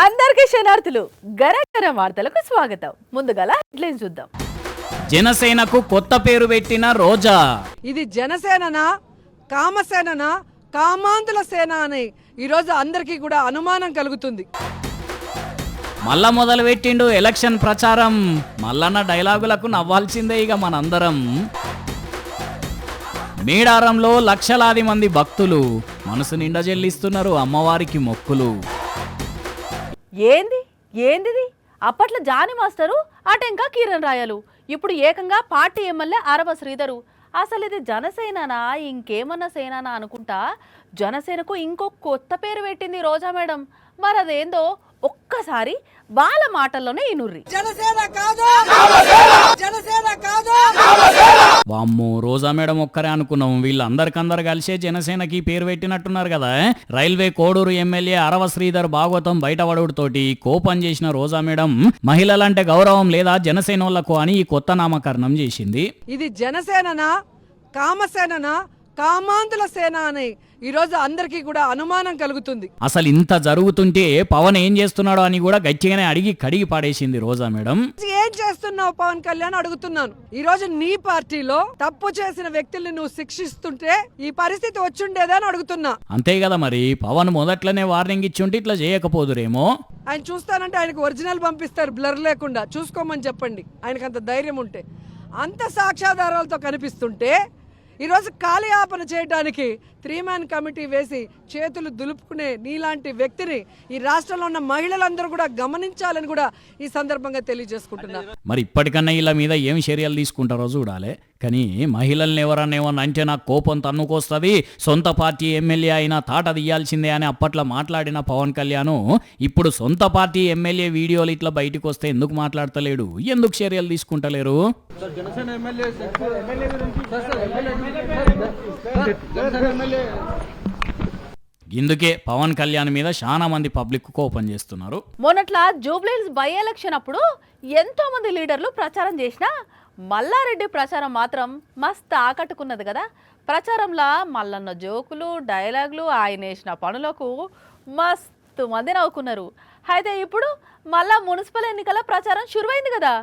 అందరికీ శనార్థులు గరగర వార్తలకు స్వాగతం. ముందుగా హెడ్లైన్స్ చూద్దాం. జనసేనకు కొత్త పేరు పెట్టిన రోజా. ఇది జనసేననా కామసేననా కామాంతుల సేన అని ఈరోజు అందరికీ కూడా అనుమానం కలుగుతుంది. మళ్ళా మొదలు పెట్టిండు ఎలక్షన్ ప్రచారం. మల్లన్న డైలాగులకు నవ్వాల్సిందే ఇక మనందరం. మేడారంలో లక్షలాది మంది భక్తులు మనసు నిండా చెల్లిస్తున్నారు అమ్మవారికి మొక్కులు. ఏందిది అప్పట్లో జాని మాస్టరు అటెంకా కిరణ్ రాయలు, ఇప్పుడు ఏకంగా పార్టీ ఎమ్మెల్యే అరవ శ్రీధరు. అసలు ఇది జనసేననా ఇంకేమన్నా సేననా అనుకుంటా జనసేనకు ఇంకో కొత్త పేరు పెట్టింది రోజా మేడం. మరి అదేందో ఒక్కసారి వాళ్ళ మాటల్లోనే ఇనుర్రి. వామ్మో, రోజా మేడం ఒక్కరే అనుకున్నాం, వీళ్ళందరికందరు కలిసే జనసేనకి పేరు పెట్టినట్టున్నారు కదా. రైల్వే కోడూరు ఎమ్మెల్యే అరవ శ్రీధర్ భాగవతం బయటపడుతోటి కోపం చేసిన రోజా మేడం మహిళలంటే గౌరవం లేదా జనసేనోళ్లకు అని ఈ కొత్త నామకరణం చేసింది. ఇది జనసేననా కామసేననా కామాంతుల సేన అని ఈరోజు అందరికీ కూడా అనుమానం కలుగుతుంది. అసలు ఇంత జరుగుతుంటే పవన్ ఏం చేస్తున్నాడో అని కూడా గట్టిగానే అడిగి కడిగి పాడేసింది రోజా మేడం. ఏం చేస్తున్నావు పవన్ కళ్యాణ్ అడుగుతున్నాను. ఈ రోజు నీ పార్టీలో తప్పు చేసిన వ్యక్తుల్ని నువ్వు శిక్షిస్తుంటే ఈ పరిస్థితి వచ్చుండేదా అని అడుగుతున్నా. అంతే కదా మరి, పవన్ మొదట్లోనే వార్నింగ్ ఇచ్చుంటే ఇట్లా చేయకపోదురేమో. ఆయన చూస్తానంటే ఆయనకు ఒరిజినల్ పంపిస్తారు, బ్లర్ లేకుండా చూసుకోమని చెప్పండి. ఆయనకు అంత ధైర్యం ఉంటే, అంత సాక్ష్యాధారాలతో కనిపిస్తుంటే ఈరోజు కాలయాపన చేయడానికి 3-man కమిటీ వేసి చేతులు దులుపుకునే నీలాంటి వ్యక్తిని ఈ రాష్ట్రంలో ఉన్న మహిళలందరూ కూడా గమనించాలని కూడా ఈ సందర్భంగా తెలియజేసుకుంటున్నారు. మరి ఇప్పటికన్నా ఇలా మీద ఏం చర్యలు తీసుకుంటారో చూడాలి. కానీ మహిళల్ని ఎవరన్నా అంటే నాకు కోపం తన్నుకొస్తుంది, సొంత పార్టీ ఎమ్మెల్యే అయినా తాట తీయాల్సిందే అని అప్పట్లో మాట్లాడిన పవన్ కళ్యాణ్ ఇప్పుడు సొంత పార్టీ ఎమ్మెల్యే వీడియోలు ఇట్లా బయటకు వస్తే ఎందుకు మాట్లాడతలేడు, ఎందుకు చర్యలు తీసుకుంటలేరు? ఇందుకే పవన్ కళ్యాణ్ మీద చాలా మంది పబ్లిక్ కోపం చేస్తున్నారు. మొన్నట్ల జూబ్లీహిల్స్ బై ఎలక్షన్ అప్పుడు ఎంతో మంది లీడర్లు ప్రచారం చేసినా మల్లారెడ్డి ప్రచారం మాత్రం మస్తు ఆకట్టుకున్నది కదా. ప్రచారంలో మల్లన్న జోకులు డైలాగులు ఆయన వేసిన పనులకు మస్తు మంది నవ్వుకున్నారు. అయితే ఇప్పుడు మళ్ళా మున్సిపల్ ఎన్నికల ప్రచారం షురువైంది కదా.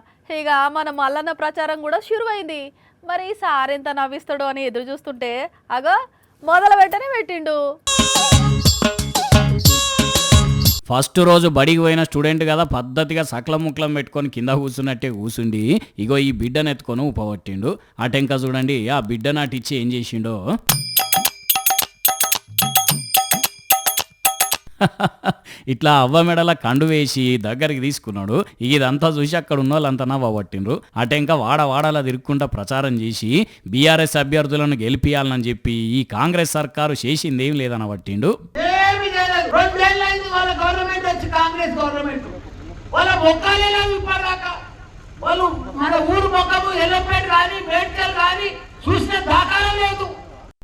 ఇక మన మల్లన్న ప్రచారం కూడా షురువైంది. మరి సార్ ఎంత నవ్విస్తాడో అని ఎదురు చూస్తుంటే అగో మొదలు పెట్టిండు. ఫస్ట్ రోజు బడికి పోయిన స్టూడెంట్ కదా, పద్ధతిగా సకలం ముక్లం పెట్టుకొని కింద కూర్చున్నట్టే కూర్చుండి ఇగో ఈ బిడ్డను ఎత్తుకొని ఉపవట్టిండు. అటెంక చూడండి ఆ బిడ్డ నాటిచ్చి ఏం చేసిండో. ఇట్లా అవ్వ మెడల కండు వేసి దగ్గరికి తీసుకున్నాడు. ఇదంతా చూసి అక్కడ ఉన్న వాళ్ళంతా నవ్వబట్టిండ్రు. అటెంక వాడలా తిరుక్కుంటా ప్రచారం చేసి బీఆర్ఎస్ అభ్యర్థులను గెలిపియాలని చెప్పి ఈ కాంగ్రెస్ సర్కారు చేసింది ఏం లేదని పట్టిండు. కాంగ్రెస్ గవర్నమెంట్ వాళ్ళ మొక్కలేలా ఇప్పటిదాకా వాళ్ళు మన ఊరు మొక్కము ఎల్లపేట కానీ మేడ్చల్ కానీ చూసిన దాఖలా లేదు.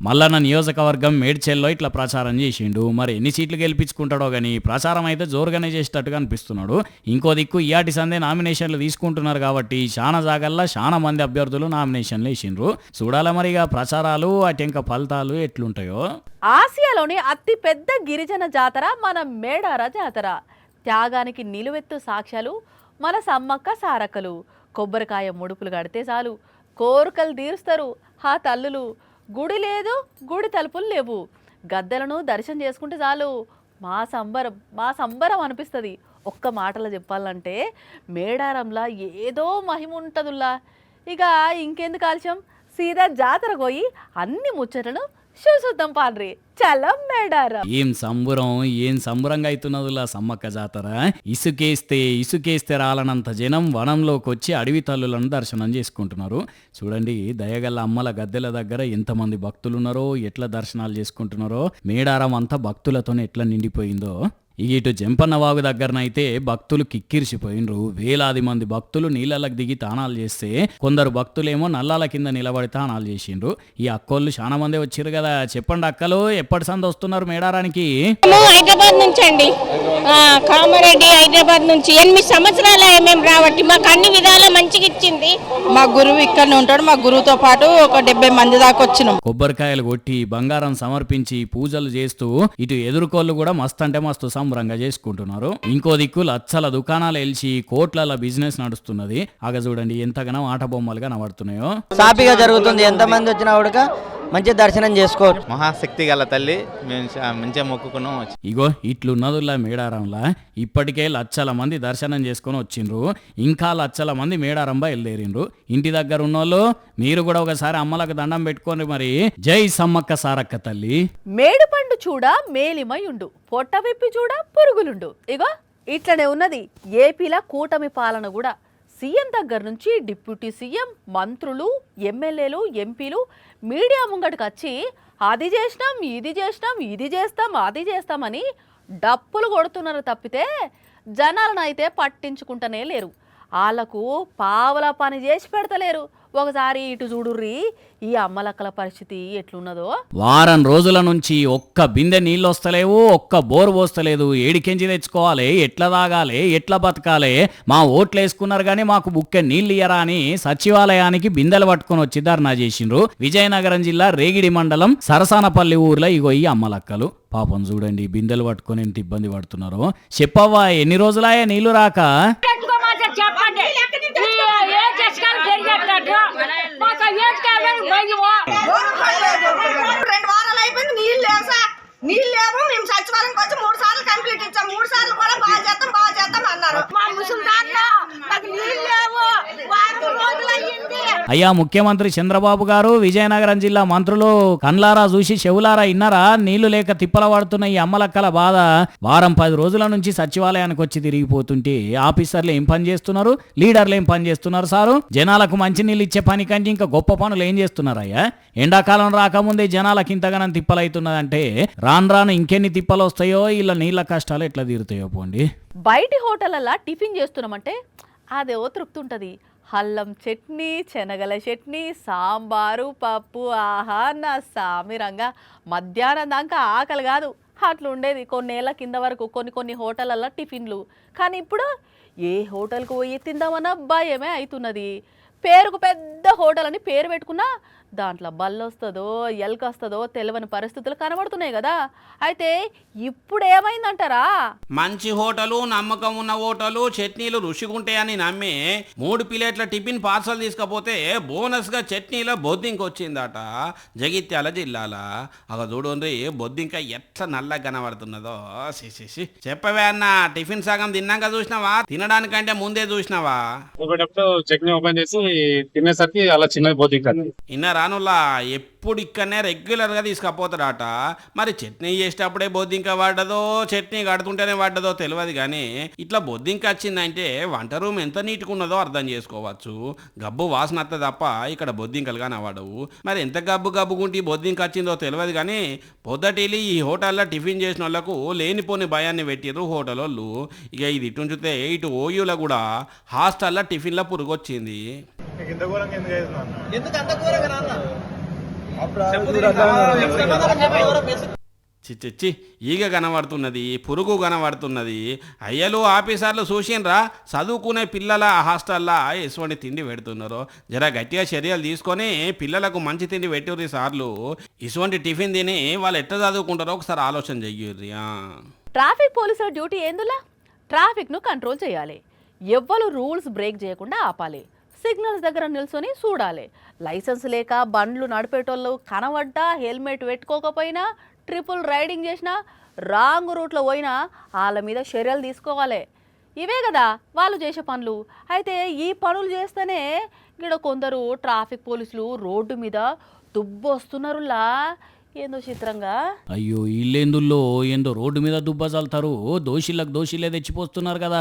మల్లన్న నియోజకవర్గం మేడ్చెల్లో ఇట్లా ప్రచారం చేసిండు. మరి ఎన్ని సీట్లు గెలిపించుకుంటాడో కానీ ప్రచారం అయితే జోరుగానే చేసేటట్టుగా అనిపిస్తున్నాడు. ఇంకో దిక్కు ఇయాటి సందే నామినేషన్లు తీసుకుంటున్నారు కాబట్టి చాలా జాగల్లో చాలా మంది అభ్యర్థులు నామినేషన్లు వేసిండ్రు. చూడాల మరిగా ప్రచారాలు అటెంక ఫలితాలు ఎట్లుంటాయో. ఆసియాలోని అతి పెద్ద గిరిజన జాతర మన మేడార జాతర. త్యాగానికి నిలువెత్తు సాక్ష్యాలు మన సమ్మక్క సారక్కలు. కొబ్బరికాయ ముడుపులు కడితే చాలు కోరికలు తీరుస్తారు ఆ తల్లులు. గుడి లేదు, గుడి తలుపులు లేవు, గద్దెలను దర్శనం చేసుకుంటే చాలు మా సంబరం అనిపిస్తుంది. ఒక్క మాటలో చెప్పాలంటే మేడారంలా ఏదో మహిమ ఉంటుందిలా. ఇక ఇంకెందుకు ఆలస్యం, సీదా జాతర పోయి అన్ని ముచ్చటలను చూసుద్దాం పాడ్రి. చలో మేడారం. ఏం సంబురంగా అవుతున్నదిలా సమ్మక్క జాతర. ఇసుకేస్తే రాలనంత జనం వనంలోకి వచ్చి అడవి తల్లులను దర్శనం చేసుకుంటున్నారు. చూడండి దయగల్ల అమ్మల గద్దెల దగ్గర ఎంతమంది భక్తులు ఉన్నారో, ఎట్లా దర్శనాలు చేసుకుంటున్నారో. మేడారం అంతా భక్తులతోనే ఎట్లా నిండిపోయిందో. ఇటు జంపన్నవాగు దగ్గరనైతే భక్తులు కిక్కిరిసిపోయినరు. వేలాది మంది భక్తులు నీళ్ళకి దిగి తానాలు చేస్తే కొందరు భక్తులేమో నల్లాల కింద నిలబడి తానాలు చేసిండ్రు. ఈ అక్కోళ్ళు చాలా మంది వచ్చిర్రు కదా. చెప్పండి అక్కలు, ఎప్పటి సంది వస్తున్నారు మేడారానికి? హైదరాబాద్ నుంచి అండి, కామారెడ్డి హైదరాబాద్ నుంచి 8 సంవత్సరాలు మేము రావట్టి మాకు అన్ని విధాలా మంచిగా ఇచ్చింది. మా గురువు ఇక్కడనే ఉంటాడు. మా గురువుతో పాటు ఒక 70 మంది దాకా వచ్చినాం. కొబ్బరికాయలు కొట్టి బంగారం సమర్పించి పూజలు చేస్తూ ఇటు ఎదుర్కోళ్ళు కూడా మస్తు అంటే మస్తు సంబరంగా చేసుకుంటున్నారు. ఇంకో దిక్కు లచ్చల దుకాణాలు ఎల్చి కోట్ల బిజినెస్ నడుస్తున్నది. అగ చూడండి ఎంతగానో ఆట బొమ్మలు కనబడుతున్నాయో. సాఫీగా జరుగుతుంది, ఎంతమంది వచ్చినా కూడా మంచి దర్శనం చేసుకోవచ్చు. మహాశక్తి గల తల్లి మంచిగా మొక్కుకున్నాం. ఇగో ఇట్లున్నదుల్లా మేడారంలా ఇప్పటికే లచ్చల మంది దర్శనం చేసుకొని వచ్చిండ్రు. ఇంకా లచ్చల మంది మేడారం బయలుదేరిండ్రు. ఇంటి దగ్గర ఉన్నోళ్ళు మీరు కూడా ఒకసారి అమ్మలకు దండం పెట్టుకోండి మరి. జై సమ్మక్క సారక్క తల్లి. మేడుపండు చూడ మేలిమయుండు, పొట్ట విప్పి చూడ పురుగులుండు. ఇగో ఇట్లనే ఉన్నది ఏపీల కూటమి పాలన కూడా. సీఎం దగ్గర నుంచి డిప్యూటీ సీఎం, మంత్రులు, ఎమ్మెల్యేలు, ఎంపీలు మీడియా ముంగటికి వచ్చి అది చేసినాం, ఇది చేసినాం, ఇది చేస్తాం, అది చేస్తామని డప్పులు కొడుతున్నారు తప్పితే జనాలను అయితే పట్టించుకుంటూనే లేరు. వాళ్ళకు పావల పని చేసి పెడతలేరు. ఒకసారి ఇటు చూడుర్రి ఈ అమ్మలక్కల పరిస్థితి ఎట్లున్నదో. వారం రోజుల నుంచి ఒక్క బిందె నీళ్ళు వస్తలేవు, ఒక్క బోరు పోస్తలేదు. ఏడికెంచి తెచ్చుకోవాలి, ఎట్లా తాగాలి, ఎట్లా బతకాలి, మా ఓట్లు వేసుకున్నారు కానీ మాకు బుక్కె నీళ్ళు ఇయ్యరా అని సచివాలయానికి బిందెలు పట్టుకొని వచ్చి ధర్నా చేసిండ్రు. విజయనగరం జిల్లా రేగిడి మండలం సరసానపల్లి ఊర్లో ఇగో ఈ అమ్మలక్కలు. పాపం చూడండి బిందెలు పట్టుకొని ఎంత ఇబ్బంది పడుతున్నారో. చెప్పవ్వా ఎన్ని రోజులాయే నీళ్లు రాక? నీళ్ళు లేవు. మేము సచివాలయంకి వచ్చి 3 సార్లు కంప్లీట్ ఇచ్చాం. 3 సార్లు కూడా బాగా చేస్తాం అన్నారు. మా ముసలిదాంట్లో మాకు నీళ్ళు లేవు. అయ్యా ముఖ్యమంత్రి చంద్రబాబు గారు, విజయనగరం జిల్లా మంత్రులు కన్లారా చూసి చెవులారా ఇన్నారా నీళ్లు లేక తిప్పల పడుతున్న ఈ అమ్మలక్కల బాధ? వారం 10 రోజుల నుంచి సచివాలయానికి వచ్చి తిరిగిపోతుంటే ఆఫీసర్లు ఏం పని చేస్తున్నారు, లీడర్లు ఏం పని చేస్తున్నారు సారు? జనాలకు మంచి నీళ్ళు ఇచ్చే పని కంటే ఇంకా గొప్ప పనులు ఏం చేస్తున్నారయ్యా? ఎండాకాలం రాకముందే జనాలకు ఇంతగానం తిప్పలవుతున్నదంటే రాను ఇంకెన్ని తిప్పలు వస్తాయో, ఇలా నీళ్ళ కష్టాలు ఎట్లా తీరుతాయో పోండి. బయటి హోటళ్ళల్లో టిఫిన్ చేస్తున్నామంటే అదేవో తృప్తి ఉంటుంది. అల్లం చట్నీ, శనగల చట్నీ, సాంబారు, పప్పు, ఆహా నా సామిరంగా మధ్యాహ్నం దాకా ఆకలి కాదు అట్లా ఉండేది కొన్నేళ్ల కింద వరకు కొన్ని హోటళ్ళల్లో టిఫిన్లు. కానీ ఇప్పుడు ఏ హోటల్కు పోయి తిందామన్నా భయమే అవుతున్నది. పేరుకు పెద్ద హోటల్ అని పేరు పెట్టుకున్నా దాంట్లో బల్లొస్తుందో ఎల్కొస్తుందో తెలియని పరిస్థితులు కనబడుతున్నాయి కదా. అయితే ఇప్పుడు ఏమైందంటారా? మంచి హోటలు, నమ్మకం ఉన్న హోటలు, చట్నీలు రుచిగుంటాయని నమ్మి 3 ప్లేట్ల టిఫిన్ పార్సల్ తీసుకపోతే బోనస్గా చట్నీలో బొద్దింక వచ్చిందట జగిత్యాల జిల్లాల. అగ చూడండి బొద్దింక ఎట్లా నల్లగా కనబడుతున్నదో. చెప్పవే అన్న, టిఫిన్ సగం తిన్నాక చూసినావా, తినడానికంటే ముందే చూసినావా? చట్నీ ఓపెన్ చేసి తినేసరికి అలా చిన్నది బొద్దింక రానులా ఎప్పుడు ఇక్కడనే రెగ్యులర్గా తీసుకపోతాడట. మరి చట్నీ చేసేటప్పుడే బొద్దింక పడ్డదో, చట్నీ కడుతుంటేనే పడ్డదో తెలియదు కానీ ఇట్లా బొద్దింక వచ్చిందంటే వంట రూమ్ ఎంత నీట్గా ఉన్నదో అర్థం చేసుకోవచ్చు. గబ్బు వాసన వస్తుంది తప్ప ఇక్కడ బొద్దింకలు కానీ అవ్వడవు. మరి ఎంత గబ్బుగుంటి బొద్దింక వచ్చిందో తెలియదు కానీ పొద్దుటిలి ఈ హోటల్లో టిఫిన్ చేసిన వాళ్ళకు లేనిపోని భయాన్ని పెట్టిర్రు హోటల్ వాళ్ళు. ఇక ఇది ఇటు చూస్తే ఇటు ఓయూలో కూడా హాస్టల్లో టిఫిన్లో పురుగు వచ్చింది. చిచ్చి ఈగ కనబడుతున్నది, పురుగు కనబడుతున్నది. అయ్యలు ఆఫీసర్లు చూసిండ్రా చదువుకునే పిల్లల హాస్టల్లా ఎటువంటి తిండి పెడుతున్నారు. జర గట్టిగా చర్యలు తీసుకొని పిల్లలకు మంచి తిండి పెట్టుర్రి సార్లు. ఇటువంటి టిఫిన్ తిని వాళ్ళు ఎట్లా చదువుకుంటారో ఒకసారి ఆలోచన చెయ్యుర్రి. ట్రాఫిక్ పోలీసుల డ్యూటీ ఏందులా? ట్రాఫిక్ను కంట్రోల్ చేయాలి. ఎవ్వరు రూల్స్ బ్రేక్ చేయకుండా ఆపాలి. సిగ్నల్స్ దగ్గర నిల్చొని చూడాలి. లైసెన్స్ లేక బండ్లు నడిపేటోళ్ళు కనబడ్డా, హెల్మెట్ పెట్టుకోకపోయినా, ట్రిపుల్ రైడింగ్ చేసినా, రాంగ్ రూట్లో పోయినా వాళ్ళ మీద చర్యలు తీసుకోవాలి. ఇవే కదా వాళ్ళు చేసే పనులు. అయితే ఈ పనులు చేస్తేనే ఇక్కడ కొందరు ట్రాఫిక్ పోలీసులు రోడ్డు మీద దుబ్బొస్తున్నారులా. ఏందో చిత్రంగా. అయ్యో ఇల్లేందుల్లో ఏందో రోడ్డు మీద దుబ్బ చల్తారు. దోషులకు దోషులే తెచ్చిపోస్తున్నారు కదా.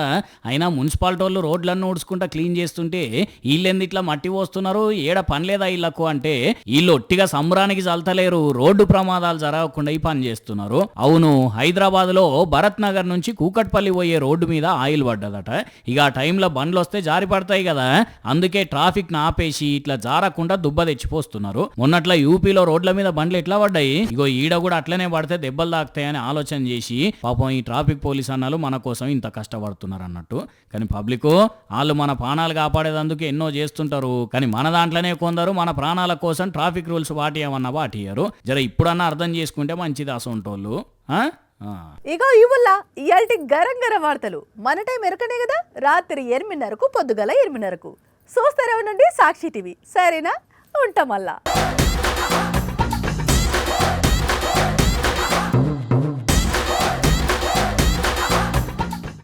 అయినా మున్సిపాలిటీ వాళ్ళు రోడ్లన్నీ ఊడ్చుకుంటా క్లీన్ చేస్తుంటే వీళ్ళెందు ఇట్లా మట్టి పోస్తున్నారు? ఏడ పని లేదా వీళ్ళకు అంటే వీళ్ళు ఒట్టిగా సంబరానికి చల్తలేరు, రోడ్డు ప్రమాదాలు జరగకుండా ఈ పని చేస్తున్నారు. అవును, హైదరాబాద్ లో భరత్ నగర్ నుంచి కూకట్పల్లి పోయే రోడ్డు మీద ఆయిల్ పడ్డదట. ఇక ఆ టైంలో బండ్లు వస్తే జారి పడతాయి కదా, అందుకే ట్రాఫిక్ ను ఆపేసి ఇట్లా జారకుండా దుబ్బ తెచ్చిపోస్తున్నారు. మొన్నట్ల యూపీలో రోడ్ల మీద బండ్లు ఎట్లా పడ్డాయి, ఇగో ఈడ కూడా అట్లనే పడితే దెబ్బలు తాకుతాయని ఆలోచన చేసి పాపం ఈ ట్రాఫిక్ పోలీస్ అన్నలు మన కోసం ఇంత కష్టపడుతున్నారు అన్నట్టు. కానీ పబ్లిక్ వాళ్ళు మన ప్రాణాలు కాపాడేందుకు ఎన్నో చేస్తుంటారు. కానీ మన దాంట్లోనే కొందరు మన ప్రాణాల కోసం ట్రాఫిక్ రూల్స్ పాటియమన్నా పాటియ్యారు. జర ఇప్పుడన్నా అర్థం చేసుకుంటే మంచిది అసొంటోళ్ళు. ఇగో ఇవుల్లా ఇయాల్టి గరం గరం వార్తలు మన టైం ఎరకనే కదా, రాత్రి 8:30కు పొద్దుగల 8:30కు చూస్తారే ఉండండి సాక్షి టీవీ. సరేనా, ఉంటాం మళ్ళా.